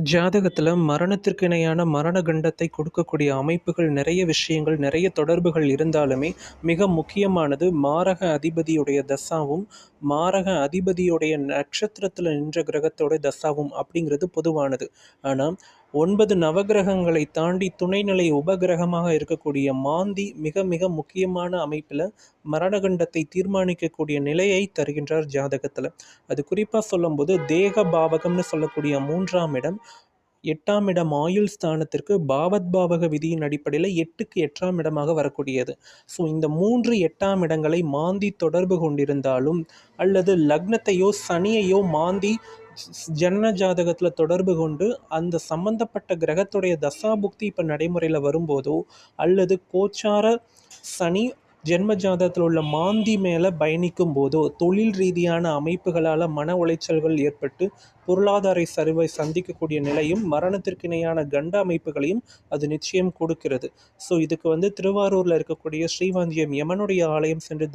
ஜாதகத்துல மரணத்திற்கு இணையான மரண கண்டத்தை கொடுக்கக்கூடிய அமைப்புகள் நிறைய விஷயங்கள், நிறைய தொடர்புகள் இருந்தாலுமே, மிக முக்கியமானது மாரக அதிபதியுடைய தசாவும், மாரக அதிபதியுடைய நட்சத்திரத்துல நின்ற கிரகத்தோட தசாவும் அப்படிங்கிறது பொதுவானது. ஆனா 9 நவகிரகங்களை தாண்டி துணைநிலை உபகிரகமாக இருக்கக்கூடிய மாந்தி மிக மிக முக்கியமான அமைப்புல மரணகண்டத்தை தீர்மானிக்கக்கூடிய நிலையை தருகின்றார் ஜாதகத்துல. அது குறிப்பா சொல்லும்போது தேக பாவகம்னு சொல்லக்கூடிய 3ஆம் இடம், 8ஆம் இடம் ஆயுள் ஸ்தானத்திற்கு பாவத் பாவக விதியின் அடிப்படையில் 8க்கு 8ஆம் இடமாக வரக்கூடியது. ஸோ இந்த 3 8ஆம் இடங்களை மாந்தி தொடர்பு கொண்டிருந்தாலும், அல்லது லக்னத்தையோ சனியையோ மாந்தி ஜனன ஜாதகத்தில் தொடர்பு கொண்டு அந்த சம்பந்தப்பட்ட கிரகத்துடைய தசாபுக்தி இப்போ நடைமுறையில் வரும்போதோ, அல்லது கோச்சார சனி ஜென்ம ஜாதகத்தில் உள்ள மாந்தி மேலே பயணிக்கும் போதோ, தொழில் ரீதியான அமைப்புகளால் மன உளைச்சல்கள் ஏற்பட்டு பொருளாதார சரிவை சந்திக்கக்கூடிய நிலையும் மரணத்திற்கு இணையான கண்ட அமைப்புகளையும் அது நிச்சயம் கொடுக்கிறது. ஸோ இதுக்கு திருவாரூரில் இருக்கக்கூடிய ஸ்ரீவாஞ்சியம் யமனுடைய ஆலயம் சென்று